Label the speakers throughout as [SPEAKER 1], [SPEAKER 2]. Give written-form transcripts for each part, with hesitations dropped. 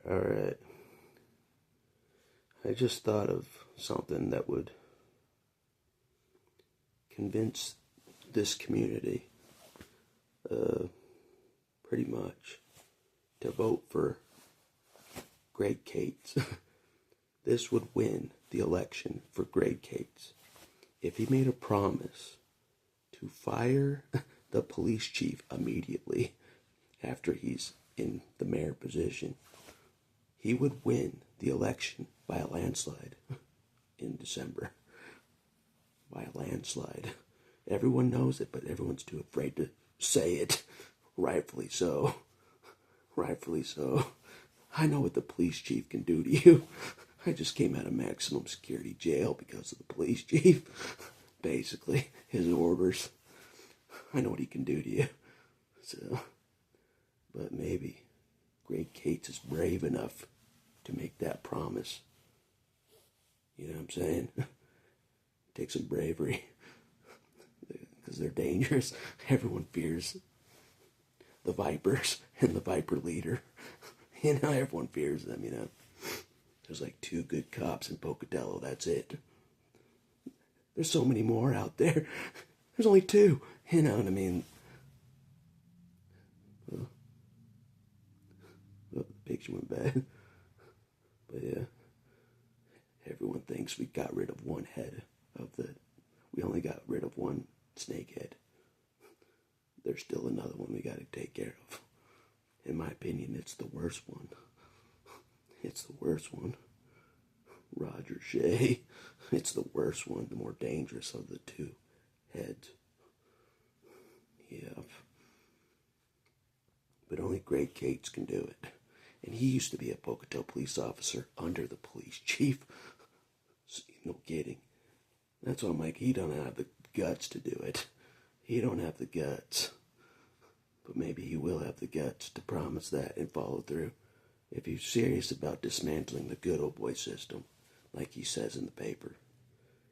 [SPEAKER 1] Alright, I just thought of something that would convince this community, pretty much, to vote for Greg Cates. This would win the election for Greg Cates if he made a promise to fire the police chief immediately after he's in the mayor position. He would win the election by a landslide in December. By a landslide. Everyone knows it, but everyone's too afraid to say it. Rightfully so. Rightfully so. I know what the police chief can do to you. I just came out of maximum security jail because of the police chief. Basically, his orders. I know what he can do to you. So, but maybe Greg Cates is brave enough to make that promise. You know what I'm saying? Take some bravery. Because they're dangerous. Everyone fears the Vipers and the Viper leader. You know, everyone fears them, you know. There's like 2 good cops in Pocatello, that's it. There's so many more out there. There's only 2, you know what I mean? Well, the picture went bad. But yeah, everyone thinks we got rid of one head we only got rid of one snake head. There's still another one we gotta take care of. In my opinion, it's the worst one. It's the worst one. Roger Shea. It's the worst one, the more dangerous of the 2 heads. Yeah. But only Greg Cates can do it. And he used to be a Pocatello police officer under the police chief. So, no kidding. That's why I'm like, he don't have the guts to do it. He don't have the guts. But maybe he will have the guts to promise that and follow through. If he's serious about dismantling the good old boy system, like he says in the paper,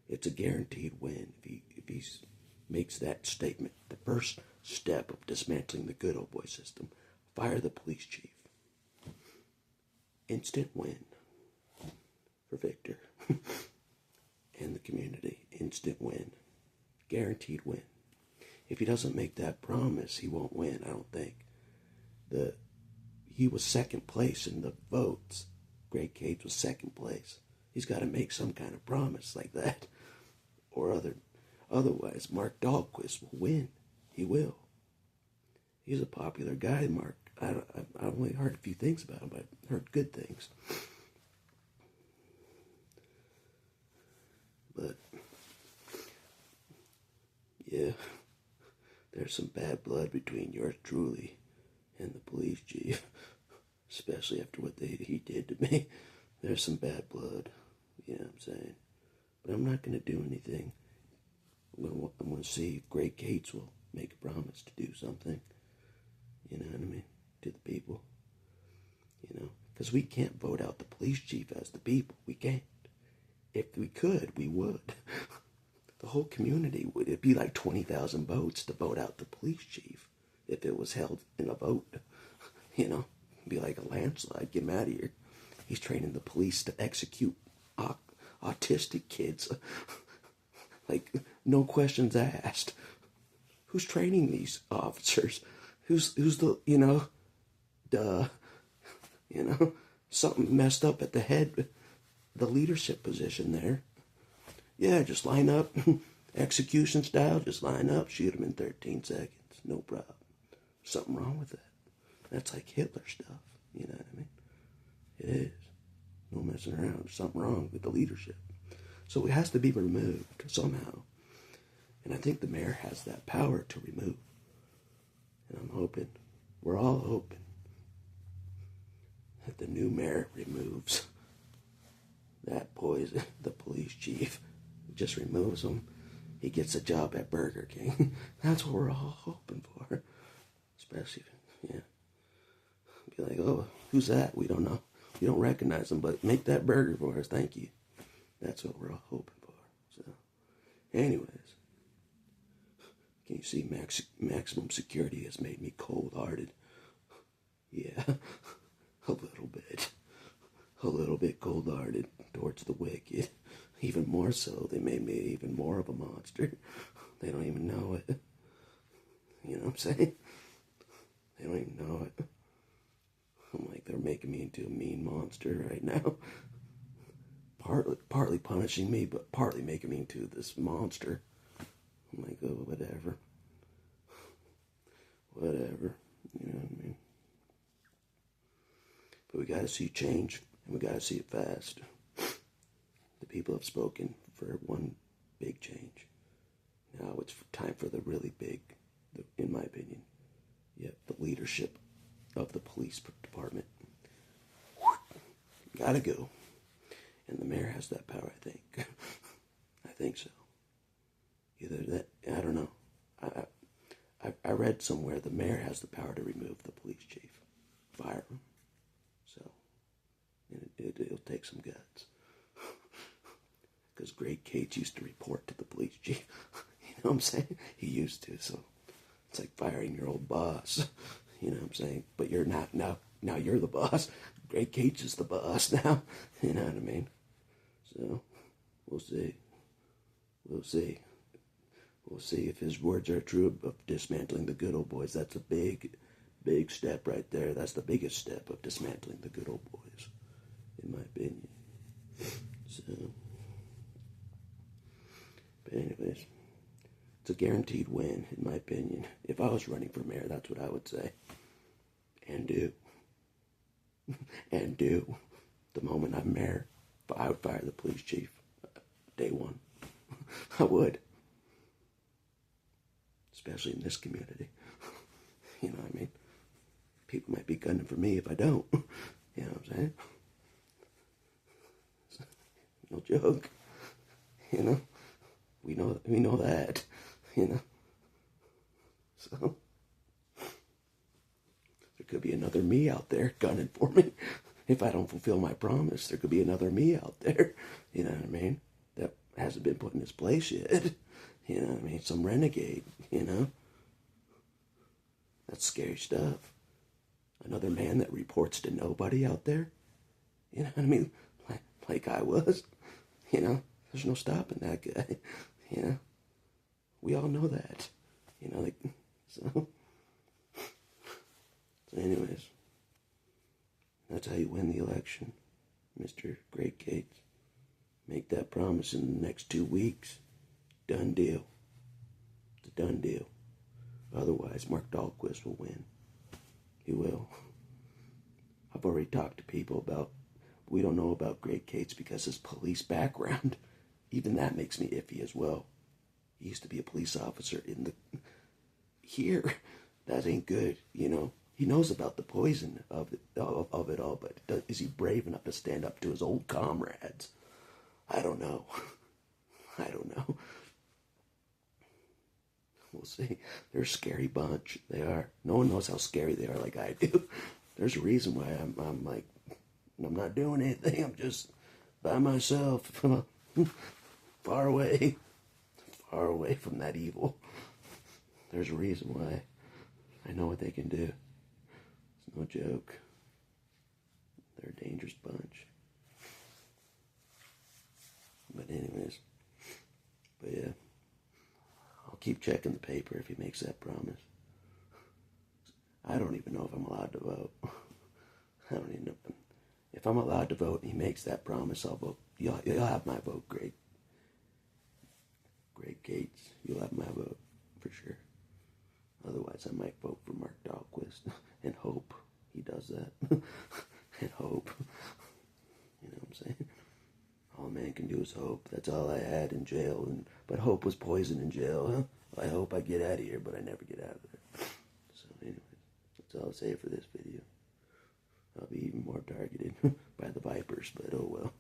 [SPEAKER 1] it's a guaranteed win if he makes that statement. The first step of dismantling the good old boy system, fire the police chief. Instant win for Victor and the community. Instant win. Guaranteed win. If he doesn't make that promise, he won't win, I don't think. He was second place in the votes. Greg Cates was second place. He's got to make some kind of promise like that. Or otherwise, Mark Dahlquist will win. He will. He's a popular guy, Mark. I've only heard a few things about him, but I've heard good things. But, yeah, there's some bad blood between yours truly and the police chief, especially after what he did to me. There's some bad blood, you know what I'm saying? But I'm not going to do anything. I'm going to see if Greg Cates will make a promise to do something, you know what I mean, to the people, you know, because we can't vote out the police chief as the people. We can't. If we could, we would. The whole community would. It'd be like 20,000 votes to vote out the police chief if it was held in a vote. You know, it'd be like a landslide. Get him out of here. He's training the police to execute autistic kids. Like, no questions asked. Who's training these officers? Who's the, you know, you know, something messed up at the head, the leadership position there. Yeah, just line up, execution style, just line up, shoot him in 13 seconds, no problem. Something wrong with that. That's like Hitler stuff, you know what I mean? It is. No messing around. There's something wrong with the leadership. So it has to be removed somehow. And I think the mayor has that power to remove. And I'm hoping, we're all hoping, that the new mayor removes that poison, the police chief. Just removes him. He gets a job at Burger King. That's what we're all hoping for. Especially, yeah. Be like, oh, who's that? We don't know. We don't recognize him, but make that burger for us. Thank you. That's what we're all hoping for. So, anyways, can you see maximum security has made me cold-hearted? Yeah, a little bit. a little bit cold-hearted towards the wicked. Even more so, they made me even more of a monster. They don't even know it. You know what I'm saying? They don't even know it. I'm like, they're making me into a mean monster right now. Partly punishing me, but partly making me into this monster. I'm like, oh, whatever. Whatever. You know what I mean? But we gotta see change, and we gotta see it fast. The people have spoken for one big change. Now it's time for the really big, in my opinion, the leadership of the police department. Gotta go. And the mayor has that power, I think. I think so. Either that, I don't know. I read somewhere the mayor has the power to remove the police chief. Fire him. So, it'll take some guts. Because Greg Cates used to report to the police chief. You know what I'm saying? He used to, so it's like firing your old boss. You know what I'm saying? But you're not now. Now you're the boss. Greg Cates is the boss now. You know what I mean? So, we'll see. We'll see. We'll see if his words are true of dismantling the good old boys. That's a big, big step right there. That's the biggest step of dismantling the good old boys, in my opinion. So, but anyways, it's a guaranteed win, in my opinion. If I was running for mayor, that's what I would say. And do. And do. The moment I'm mayor, I would fire the police chief. Day one. I would. Especially in this community. You know what I mean? People might be gunning for me if I don't. You know what I'm saying? No joke. You know? We know that. You know? So there could be another me out there gunning for me. If I don't fulfill my promise, there could be another me out there. You know what I mean? That hasn't been put in his place yet. You know what I mean? Some renegade, you know? That's scary stuff. Another man that reports to nobody out there. You know what I mean? Like I was. You know? There's no stopping that guy. You know? We all know that. You know, like, so anyways. That's how you win the election, Mr. Great Cates. Make that promise in the next 2 weeks. Done deal. It's a done deal. Otherwise, Mark Dahlquist will win. He will. I've already talked to people about, we don't know about Great Cates because his police background. Even that makes me iffy as well. He used to be a police officer here. That ain't good, you know. He knows about the poison of it all, but is he brave enough to stand up to his old comrades? I don't know. I don't know. We'll see. They're a scary bunch. They are. No one knows how scary they are like I do. There's a reason why I'm like, I'm not doing anything. I'm just by myself, far away from that evil. There's a reason why. I know what they can do. It's no joke. They're a dangerous bunch. But anyways, yeah. I'll keep checking the paper if he makes that promise. I don't even know if I'm allowed to vote. I don't even know. If I'm allowed to vote and he makes that promise, I'll vote. You'll have my vote, Greg Cates. You'll have my vote, for sure. Otherwise, I might vote for Mark Dahlquist and hope he does that. And hope. You know what I'm saying? All a man can do is hope. That's all I had in jail. But hope was poison in jail. Huh? I hope I get out of here, but I never get out of there. So anyways, that's all I'll say for this video. I'll be even more targeted by the Vipers, but oh well.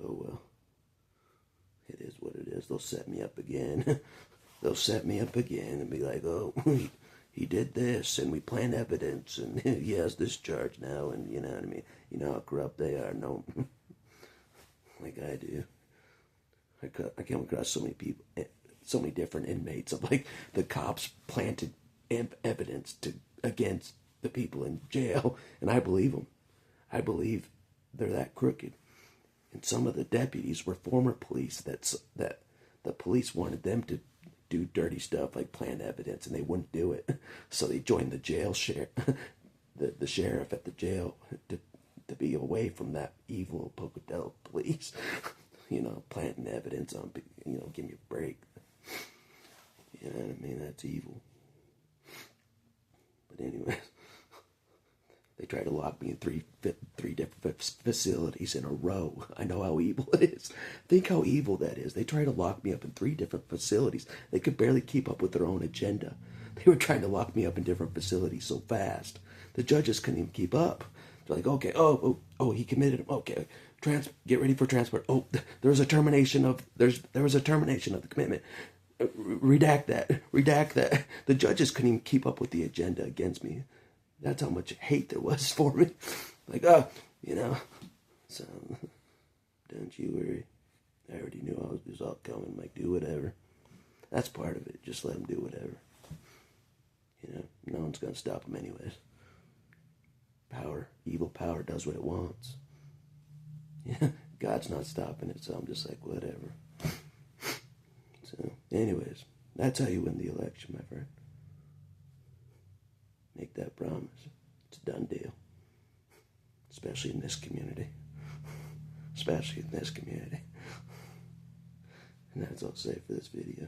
[SPEAKER 1] Oh well. It is what it is. They'll set me up again. They'll set me up again and be like, oh, he did this, and we plant evidence, and he has this charge now, and you know what I mean? You know how corrupt they are. No. Like I do. I came across so many people, so many different inmates of like the cops planted evidence against the people in jail, and I believe them. I believe they're that crooked. And some of the deputies were former police that the police wanted them to do dirty stuff like plant evidence, and they wouldn't do it. So they joined the jail the sheriff at the jail to be away from that evil Pocatello police. Planting evidence on, give me a break. You know what I mean? That's evil. But anyway, they tried to lock me in three different facilities in a row. I know how evil it is. Think how evil that is. They tried to lock me up in 3 different facilities. They could barely keep up with their own agenda. They were trying to lock me up in different facilities so fast. The judges couldn't even keep up. They're like, okay, he committed him. Okay, get ready for transport. Oh, there was a termination of the commitment. Redact that. The judges couldn't even keep up with the agenda against me. That's how much hate there was for me. Like, so don't you worry. I already knew it was all coming. Like, do whatever. That's part of it. Just let them do whatever. No one's going to stop them anyways. Evil power does what it wants. God's not stopping it, so I'm just like, whatever. So, anyways, that's how you win the election, my friend. Make that promise. It's a done deal. Especially in this community. And that's all I'll say for this video.